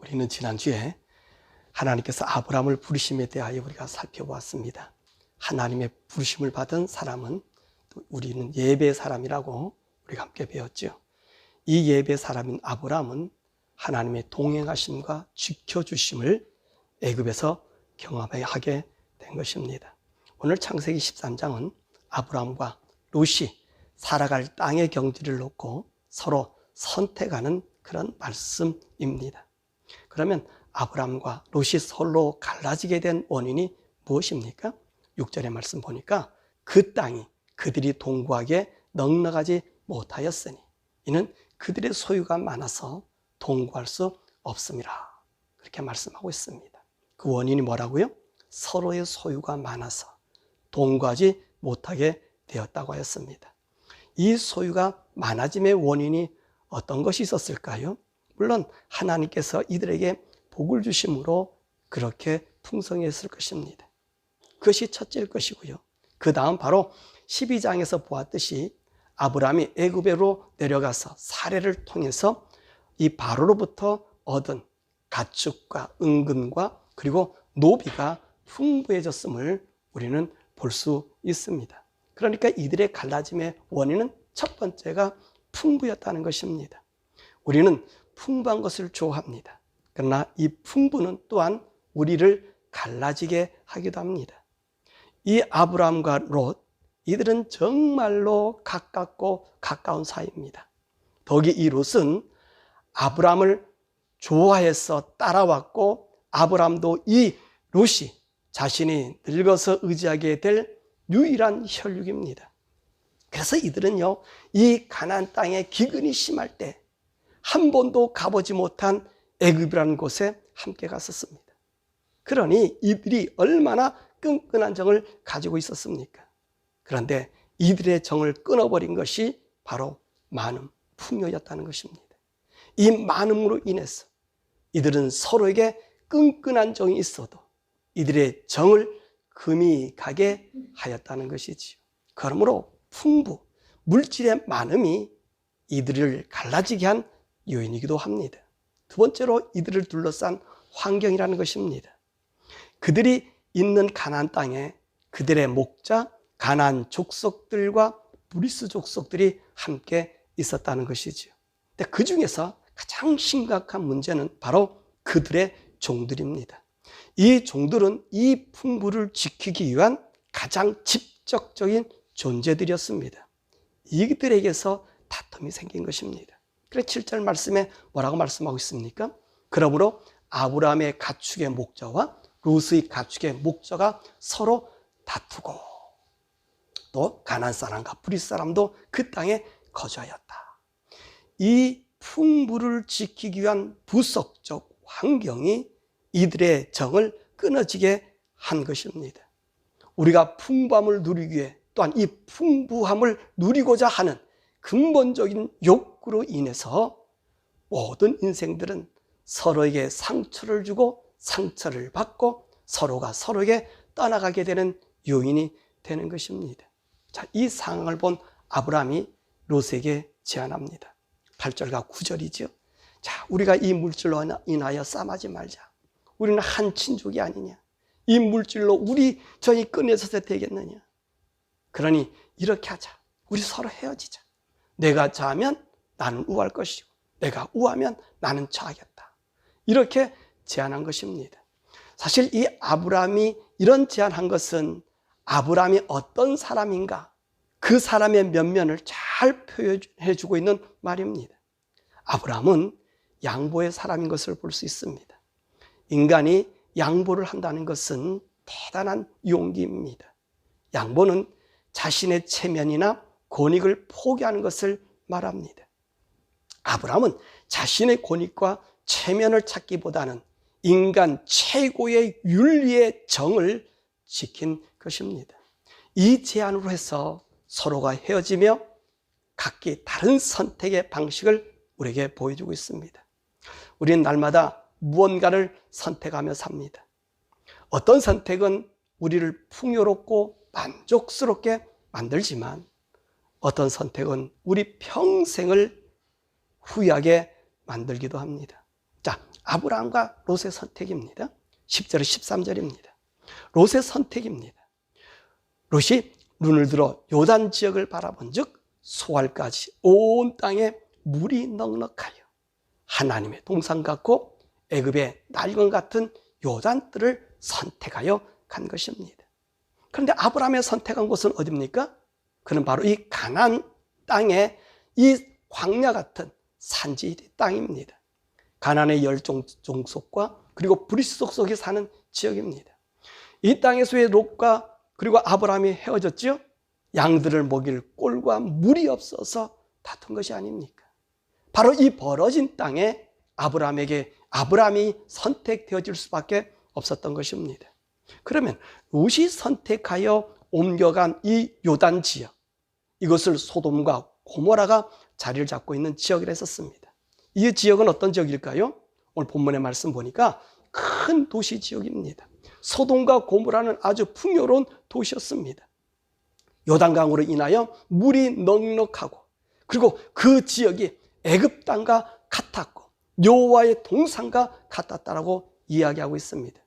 우리는 지난주에 하나님께서 아브라함을 부르심에 대하여 우리가 살펴보았습니다. 하나님의 부르심을 받은 사람은 또 우리는 예배 사람이라고 우리가 함께 배웠죠. 이 예배 사람인 아브라함은 하나님의 동행하심과 지켜주심을 애굽에서 경험하게 된 것입니다. 오늘 창세기 13장은 아브라함과 롯이 살아갈 땅의 경지를 놓고 서로 선택하는 그런 말씀입니다. 그러면 아브라함과 롯이 서로 갈라지게 된 원인이 무엇입니까? 6절의 말씀 보니까 그 땅이 그들이 동거하기에 넉넉하지 못하였으니 이는 그들의 소유가 많아서 동거할 수 없음이라, 그렇게 말씀하고 있습니다. 그 원인이 뭐라고요? 서로의 소유가 많아서 동거하지 못하게 되었다고 하였습니다. 이 소유가 많아짐의 원인이 어떤 것이 있었을까요? 물론 하나님께서 이들에게 복을 주심으로 그렇게 풍성했을 것입니다. 그것이 첫째일 것이고요. 그 다음 바로 12장에서 보았듯이 아브라함이 애굽으로 내려가서 사례를 통해서 이 바로로부터 얻은 가축과 은금과 그리고 노비가 풍부해졌음을 우리는 볼 수 있습니다. 그러니까 이들의 갈라짐의 원인은 첫 번째가 풍부였다는 것입니다. 우리는 풍부한 것을 좋아합니다. 그러나 이 풍부는 또한 우리를 갈라지게 하기도 합니다. 이 아브라함과 롯, 이들은 정말로 가깝고 가까운 사이입니다. 더욱이 이 롯은 아브라함을 좋아해서 따라왔고 아브라함도 이 롯이 자신이 늙어서 의지하게 될 유일한 혈육입니다. 그래서 이들은요, 이 가나안 땅에 기근이 심할 때 한 번도 가보지 못한 애굽이라는 곳에 함께 갔었습니다. 그러니 이들이 얼마나 끈끈한 정을 가지고 있었습니까? 그런데 이들의 정을 끊어버린 것이 바로 많음, 풍요였다는 것입니다. 이 많음으로 인해서 이들은 서로에게 끈끈한 정이 있어도 이들의 정을 금이 가게 하였다는 것이지요. 그러므로 풍부, 물질의 많음이 이들을 갈라지게 한 요인이기도 합니다. 두 번째로 이들을 둘러싼 환경이라는 것입니다. 그들이 있는 가나안 땅에 그들의 목자 가나안 족속들과 브리스 족속들이 함께 있었다는 것이지요. 근데 그 중에서 가장 심각한 문제는 바로 그들의 종들입니다. 이 종들은 이 풍부를 지키기 위한 가장 직접적인 존재들이었습니다. 이들에게서 다툼이 생긴 것입니다. 그래서 7절 말씀에 뭐라고 말씀하고 있습니까? 그러므로 아브라함의 가축의 목자와 롯의 가축의 목자가 서로 다투고 또 가나안 사람과 브리스 사람도 그 땅에 거주하였다. 이 풍부를 지키기 위한 부속적 환경이 이들의 정을 끊어지게 한 것입니다. 우리가 풍부함을 누리기 위해 또한 이 풍부함을 누리고자 하는 근본적인 욕구로 인해서 모든 인생들은 서로에게 상처를 주고 상처를 받고 서로가 서로에게 떠나가게 되는 요인이 되는 것입니다. 자, 이 상황을 본 아브라함이 롯에게 제안합니다. 8절과 9절이죠. 자, 우리가 이 물질로 인하여 싸움하지 말자. 우리는 한 친족이 아니냐. 이 물질로 우리 정이 끊어져서 되겠느냐. 그러니 이렇게 하자. 우리 서로 헤어지자. 내가 좌하면 나는 우할 것이고 내가 우하면 나는 좌하겠다. 이렇게 제안한 것입니다. 사실 이 아브라함이 이런 제안한 것은 아브라함이 어떤 사람인가, 그 사람의 면면을 잘 표현해 주고 있는 말입니다. 아브라함은 양보의 사람인 것을 볼 수 있습니다. 인간이 양보를 한다는 것은 대단한 용기입니다. 양보는 자신의 체면이나 권익을 포기하는 것을 말합니다. 아브라함은 자신의 권익과 체면을 찾기보다는 인간 최고의 윤리의 정을 지킨 것입니다. 이 제안으로 해서 서로가 헤어지며 각기 다른 선택의 방식을 우리에게 보여주고 있습니다. 우리는 날마다 무언가를 선택하며 삽니다. 어떤 선택은 우리를 풍요롭고 만족스럽게 만들지만 어떤 선택은 우리 평생을 후회하게 만들기도 합니다. 자, 아브라함과 롯의 선택입니다. 10절 13절입니다. 롯의 선택입니다. 롯이 눈을 들어 요단 지역을 바라본 즉 소알까지 온 땅에 물이 넉넉하여 하나님의 동산 같고 애굽의 날건 같은 요단들을 선택하여 간 것입니다. 그런데 아브라함의 선택한 곳은 어디입니까? 그는 바로 이 가나안 땅의 이 광야 같은 산지 땅입니다. 가나안의 10종족과 그리고 브리스 족속이 사는 지역입니다. 이 땅에서의 롯과 그리고 아브라함이 헤어졌죠. 양들을 먹일 꼴과 물이 없어서 다툰 것이 아닙니까? 바로 이 벌어진 땅에 아브라함이 선택되어질 수밖에 없었던 것입니다. 그러면 롯이 선택하여 옮겨간 이 요단 지역, 이것을 소돔과 고모라가 자리를 잡고 있는 지역이라 했었습니다. 이 지역은 어떤 지역일까요? 오늘 본문의 말씀 보니까 큰 도시 지역입니다. 소돔과 고모라는 아주 풍요로운 도시였습니다. 요단강으로 인하여 물이 넉넉하고 그리고 그 지역이 애굽 땅과 같았고 여호와의 동산과 같았다라고 이야기하고 있습니다.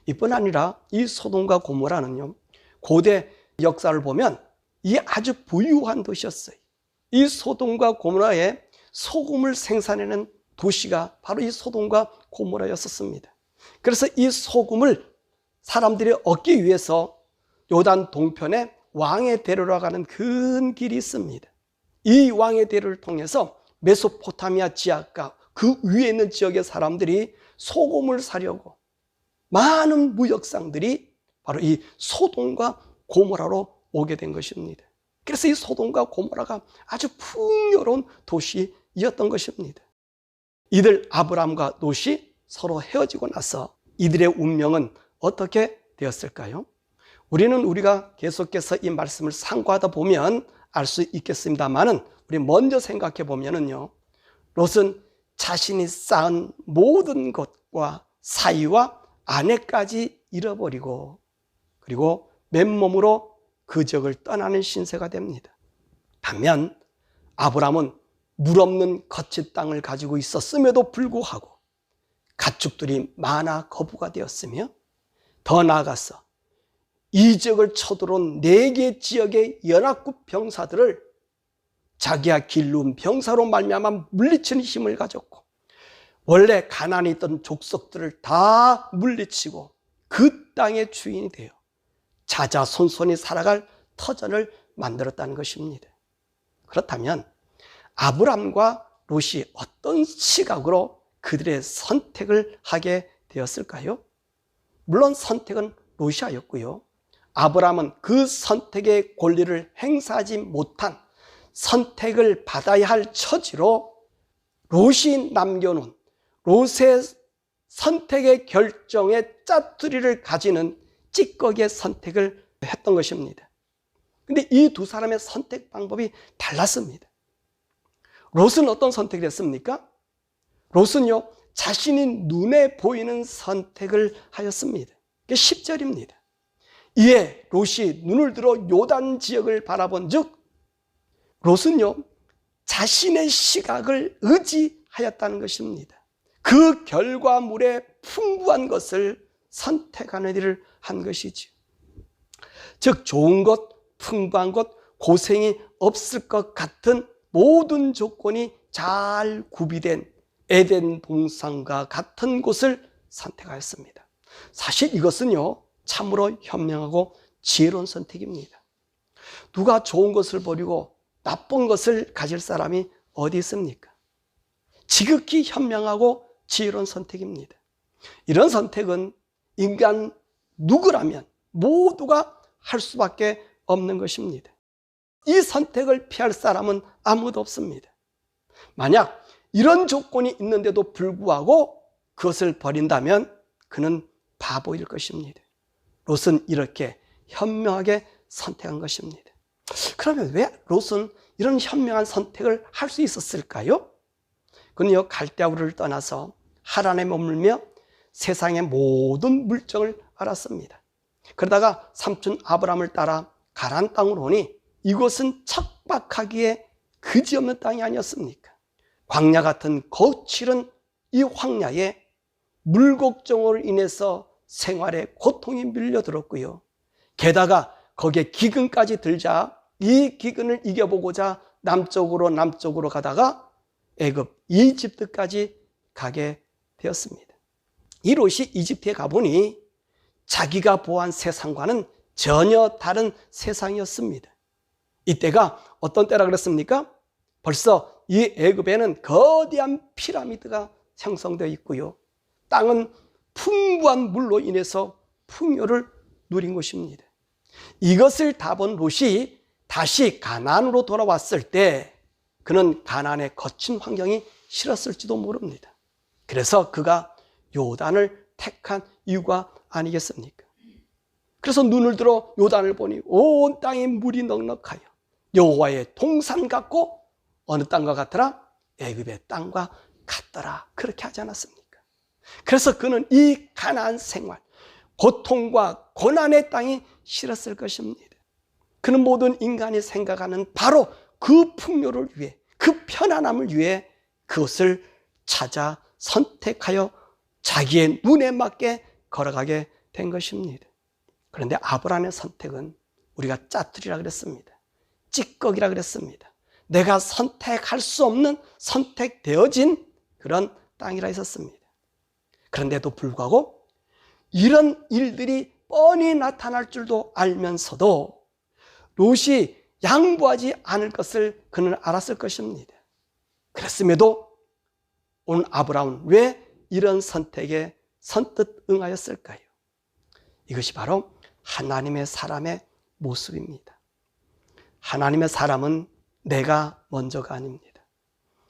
이뿐 아니라 이 소돔과 고모라는요, 고대 역사를 보면 이 아주 부유한 도시였어요. 이 소돔과 고모라에 소금을 생산하는 도시가 바로 이 소돔과 고모라였었습니다. 그래서 이 소금을 사람들이 얻기 위해서 요단 동편에 왕의 대로로 가는 큰 길이 있습니다. 이 왕의 대로를 통해서 메소포타미아 지역과 그 위에 있는 지역의 사람들이 소금을 사려고 많은 무역상들이 바로 이 소돔과 고모라로 오게 된 것입니다. 그래서 이 소돔과 고모라가 아주 풍요로운 도시였던 것입니다. 이들 아브라함과 롯이 서로 헤어지고 나서 이들의 운명은 어떻게 되었을까요? 우리가 계속해서 이 말씀을 상고하다 보면 알 수 있겠습니다만은 우리 먼저 생각해 보면은요, 롯은 자신이 쌓은 모든 것과 사위와 아내까지 잃어버리고 그리고 맨몸으로 그 지역을 떠나는 신세가 됩니다. 반면 아브라함은 물 없는 거친 땅을 가지고 있었음에도 불구하고 가축들이 많아 거부가 되었으며 더 나아가서 이 지역을 쳐들어온 4개 지역의 연합국 병사들을 자기가 길른 병사로 말미암아 물리치는 힘을 가졌고 원래 가나안에 있던 족속들을 다 물리치고 그 땅의 주인이 되어 자자손손이 살아갈 터전을 만들었다는 것입니다. 그렇다면 아브람과 롯이 어떤 시각으로 그들의 선택을 하게 되었을까요? 물론 선택은 롯이 하였고요, 아브람은 그 선택의 권리를 행사하지 못한 선택을 받아야 할 처지로 롯이 남겨놓은 롯의 선택의 결정에 짜투리를 가지는 찌꺼기의 선택을 했던 것입니다. 그런데 이 두 사람의 선택 방법이 달랐습니다. 롯은 어떤 선택을 했습니까? 롯은요, 자신이 눈에 보이는 선택을 하였습니다. 그게 10절입니다. 이에 롯이 눈을 들어 요단 지역을 바라본 즉 롯은요, 자신의 시각을 의지하였다는 것입니다. 그 결과물에 풍부한 것을 선택하는 일을 한 것이죠. 즉 좋은 것, 풍부한 것, 고생이 없을 것 같은 모든 조건이 잘 구비된 에덴 동산과 같은 곳을 선택하였습니다. 사실 이것은요, 참으로 현명하고 지혜로운 선택입니다. 누가 좋은 것을 버리고 나쁜 것을 가질 사람이 어디 있습니까? 지극히 현명하고 지혜로운 선택입니다. 이런 선택은 인간 누구라면 모두가 할 수밖에 없는 것입니다. 이 선택을 피할 사람은 아무도 없습니다. 만약 이런 조건이 있는데도 불구하고 그것을 버린다면 그는 바보일 것입니다. 롯은 이렇게 현명하게 선택한 것입니다. 그러면 왜 롯은 이런 현명한 선택을 할 수 있었을까요? 그는요, 갈대아우를 떠나서 하란에 머물며 세상의 모든 물정을 알았습니다. 그러다가 삼촌 아브람을 따라 가나안 땅으로 오니 이곳은 척박하기에 그지없는 땅이 아니었습니까? 광야 같은 거칠은 이 황야에 물걱정으로 인해서 생활에 고통이 밀려들었고요. 게다가 거기에 기근까지 들자 이 기근을 이겨보고자 남쪽으로 가다가 애굽, 이집트까지 가게 되었습니다. 이 롯이 이집트에 가보니 자기가 보한 세상과는 전혀 다른 세상이었습니다. 이때가 어떤 때라 그랬습니까? 벌써 이 애굽에는 거대한 피라미드가 형성되어 있고요. 땅은 풍부한 물로 인해서 풍요를 누린 곳입니다. 이것을 다 본 롯이 다시 가나안으로 돌아왔을 때 그는 가나안의 거친 환경이 싫었을지도 모릅니다. 그래서 그가 요단을 택한 이유가 아니겠습니까? 그래서 눈을 들어 요단을 보니 온 땅에 물이 넉넉하여 여호와의 동산 같고 어느 땅과 같더라? 애굽의 땅과 같더라. 그렇게 하지 않았습니까? 그래서 그는 이 가나안 생활, 고통과 고난의 땅이 싫었을 것입니다. 그는 모든 인간이 생각하는 바로 그 풍요를 위해, 그 편안함을 위해 그것을 찾아 선택하여 자기의 눈에 맞게 걸어가게 된 것입니다. 그런데 아브라함의 선택은 우리가 짜투리라 그랬습니다. 찌꺼기라 그랬습니다. 내가 선택할 수 없는 선택되어진 그런 땅이라 했었습니다. 그런데도 불구하고 이런 일들이 뻔히 나타날 줄도 알면서도 롯이 양보하지 않을 것을 그는 알았을 것입니다. 그랬음에도 오늘 아브라함은 왜 이런 선택에 선뜻 응하였을까요? 이것이 바로 하나님의 사람의 모습입니다. 하나님의 사람은 내가 먼저가 아닙니다.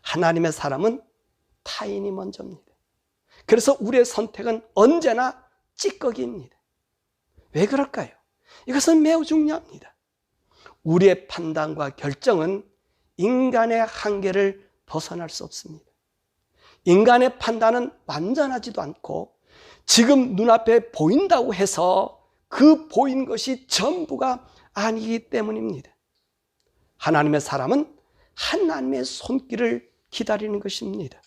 하나님의 사람은 타인이 먼저입니다. 그래서 우리의 선택은 언제나 찌꺼기입니다. 왜 그럴까요? 이것은 매우 중요합니다. 우리의 판단과 결정은 인간의 한계를 벗어날 수 없습니다. 인간의 판단은 완전하지도 않고 지금 눈앞에 보인다고 해서 그 보인 것이 전부가 아니기 때문입니다. 하나님의 사람은 하나님의 손길을 기다리는 것입니다.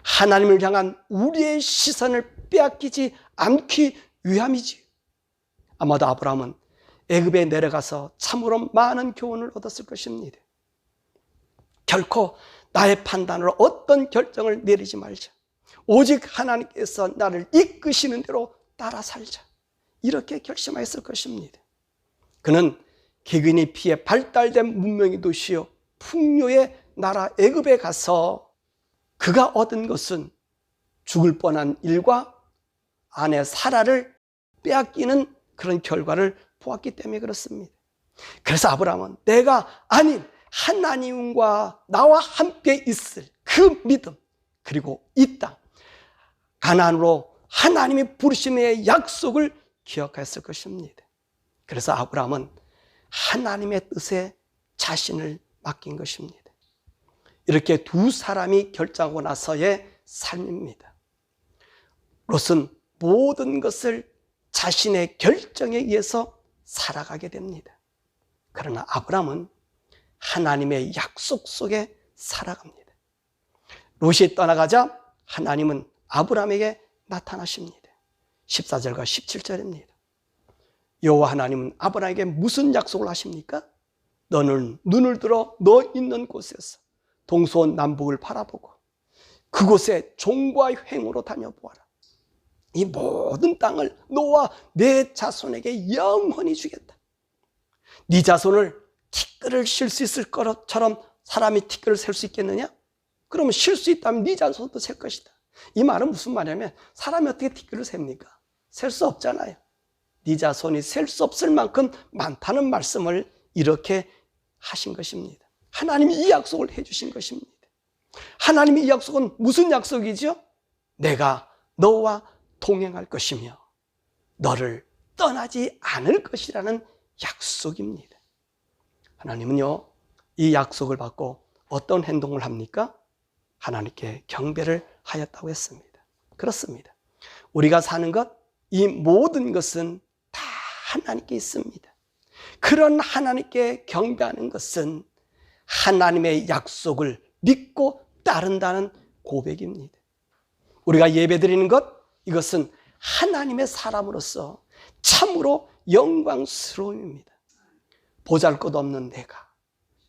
하나님을 향한 우리의 시선을 빼앗기지 않기 위함이지. 아마도 아브라함은 애굽에 내려가서 참으로 많은 교훈을 얻었을 것입니다. 결코 나의 판단으로 어떤 결정을 내리지 말자. 오직 하나님께서 나를 이끄시는 대로 따라 살자. 이렇게 결심하였을 것입니다. 그는 기근이 피해 발달된 문명의 도시요 풍요의 나라 애굽에 가서 그가 얻은 것은 죽을 뻔한 일과 아내 사라를 빼앗기는 그런 결과를 보았기 때문에 그렇습니다. 그래서 아브라함은 내가 아닌 하나님과 나와 함께 있을 그 믿음, 그리고 이 땅 가나안으로 하나님이 부르심의 약속을 기억했을 것입니다. 그래서 아브라함은 하나님의 뜻에 자신을 맡긴 것입니다. 이렇게 두 사람이 결정하고 나서의 삶입니다. 롯은 모든 것을 자신의 결정에 의해서 살아가게 됩니다. 그러나 아브라함은 하나님의 약속 속에 살아갑니다. 롯이 떠나가자 하나님은 아브라함에게 나타나십니다. 14절과 17절입니다. 여호와 하나님은 아브라함에게 무슨 약속을 하십니까? 너는 눈을 들어 너 있는 곳에서 동서원 남북을 바라보고 그곳에 종과 횡으로 다녀보아라. 이 모든 땅을 너와 내 자손에게 영원히 주겠다. 네 자손을 티끌을 실 수 있을 것처럼 사람이 티끌을 셀 수 있겠느냐? 그러면 실 수 있다면 네 자손도 셀 것이다. 이 말은 무슨 말이냐면 사람이 어떻게 티끌을 셉니까? 셀 수 없잖아요. 네 자손이 셀 수 없을 만큼 많다는 말씀을 이렇게 하신 것입니다. 하나님이 이 약속을 해주신 것입니다. 하나님의 이 약속은 무슨 약속이죠? 내가 너와 동행할 것이며 너를 떠나지 않을 것이라는 약속입니다. 하나님은요, 이 약속을 받고 어떤 행동을 합니까? 하나님께 경배를 하였다고 했습니다. 그렇습니다. 우리가 사는 것, 이 모든 것은 다 하나님께 있습니다. 그런 하나님께 경배하는 것은 하나님의 약속을 믿고 따른다는 고백입니다. 우리가 예배드리는 것, 이것은 하나님의 사람으로서 참으로 영광스러움입니다. 보잘것없는 내가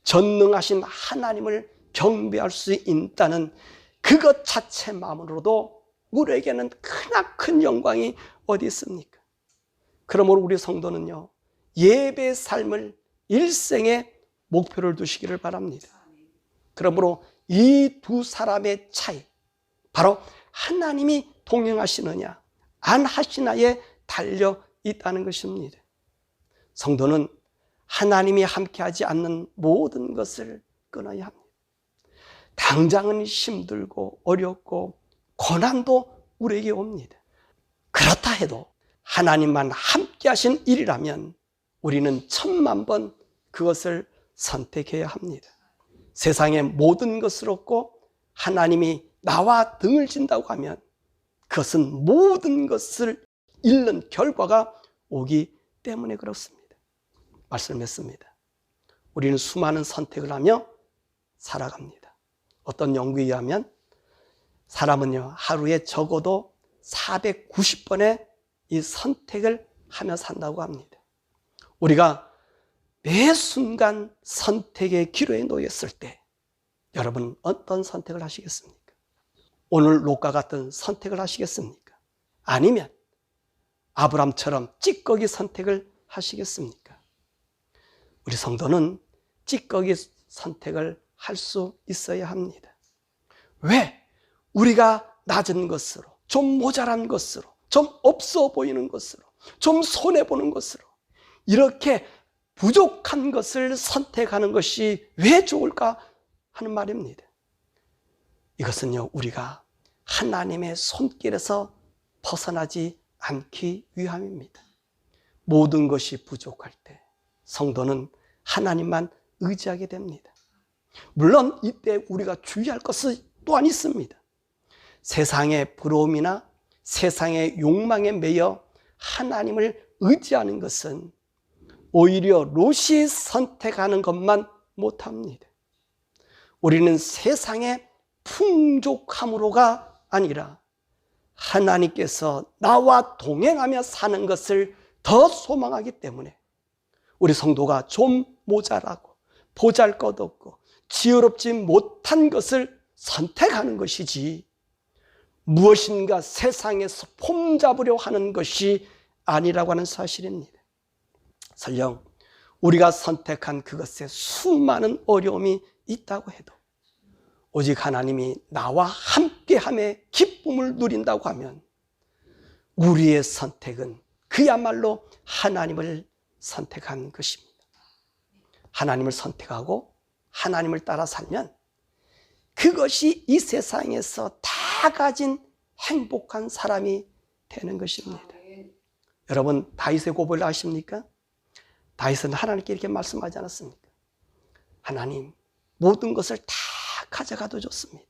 전능하신 하나님을 경배할 수 있다는 그것 자체만으로도 우리에게는 크나큰 영광이 어디 있습니까? 그러므로 우리 성도는요, 예배의 삶을 일생의 목표를 두시기를 바랍니다. 그러므로 이 두 사람의 차이, 바로 하나님이 동행하시느냐 안 하시나에 달려 있다는 것입니다. 성도는 하나님이 함께하지 않는 모든 것을 끊어야 합니다. 당장은 힘들고 어렵고 고난도 우리에게 옵니다. 그렇다 해도 하나님만 함께하신 일이라면 우리는 1000만 번 그것을 선택해야 합니다. 세상의 모든 것을 얻고 하나님이 나와 등을 진다고 하면 그것은 모든 것을 잃는 결과가 오기 때문에 그렇습니다. 말씀을 맺습니다. 우리는 수많은 선택을 하며 살아갑니다. 어떤 연구에 의하면 사람은요, 하루에 적어도 490번의 이 선택을 하며 산다고 합니다. 우리가 매 순간 선택의 기로에 놓였을 때 여러분 어떤 선택을 하시겠습니까? 오늘 롯과 같은 선택을 하시겠습니까? 아니면 아브람처럼 찌꺼기 선택을 하시겠습니까? 우리 성도는 찌꺼기 선택을 할 수 있어야 합니다. 왜? 우리가 낮은 것으로, 좀 모자란 것으로, 좀 없어 보이는 것으로, 좀 손해보는 것으로 이렇게 부족한 것을 선택하는 것이 왜 좋을까 하는 말입니다. 이것은요, 우리가 하나님의 손길에서 벗어나지 않기 위함입니다. 모든 것이 부족할 때 성도는 하나님만 의지하게 됩니다. 물론 이때 우리가 주의할 것은 또한 있습니다. 세상의 부러움이나 세상의 욕망에 매여 하나님을 의지하는 것은 오히려 롯이 선택하는 것만 못합니다. 우리는 세상의 풍족함으로가 아니라 하나님께서 나와 동행하며 사는 것을 더 소망하기 때문에 우리 성도가 좀 모자라고 보잘것없고 지혜롭지 못한 것을 선택하는 것이지 무엇인가 세상에서 폼잡으려 하는 것이 아니라고 하는 사실입니다. 설령 우리가 선택한 그것에 수많은 어려움이 있다고 해도 오직 하나님이 나와 함께함의 기쁨을 누린다고 하면 우리의 선택은 그야말로 하나님을 선택한 것입니다. 하나님을 선택하고 하나님을 따라 살면 그것이 이 세상에서 다 가진 행복한 사람이 되는 것입니다. 여러분 다윗의 고백을 아십니까? 다윗은 하나님께 이렇게 말씀하지 않았습니까? 하나님 모든 것을 다 가져가도 좋습니다.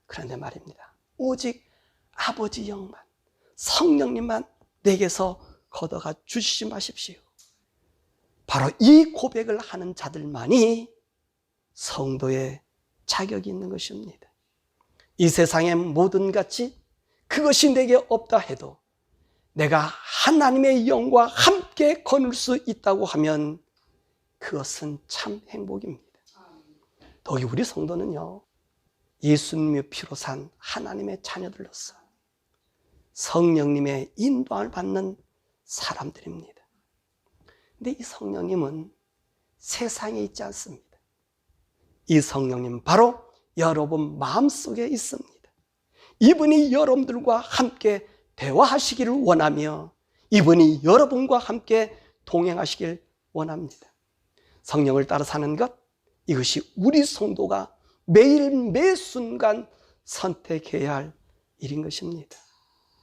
그런데 말입니다. 오직 아버지 영만 성령님만 내게서 걷어가 주시지 마십시오. 바로 이 고백을 하는 자들만이 성도의 자격이 있는 것입니다. 이 세상의 모든 가치 그것이 내게 없다 해도 내가 하나님의 영과 함께 거눌 수 있다고 하면 그것은 참 행복입니다. 더욱이 우리 성도는요, 예수님의 피로 산 하나님의 자녀들로서 성령님의 인도함을 받는 사람들입니다. 근데 이 성령님은 세상에 있지 않습니다. 이 성령님 바로 여러분 마음속에 있습니다. 이분이 여러분들과 함께 대화하시기를 원하며 이분이 여러분과 함께 동행하시길 원합니다. 성령을 따라 사는 것, 이것이 우리 성도가 매일 매 순간 선택해야 할 일인 것입니다.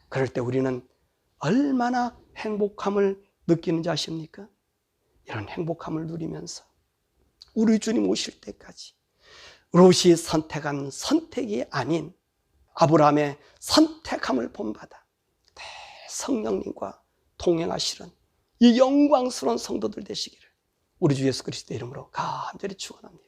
그럴 때 우리는 얼마나 행복함을 느끼는지 아십니까? 이런 행복함을 누리면서 우리 주님 오실 때까지 롯이 선택한 선택이 아닌 아브라함의 선택함을 본받아 성령님과 동행하시는 이 영광스러운 성도들 되시기를 우리 주 예수 그리스도의 이름으로 간절히 축원합니다.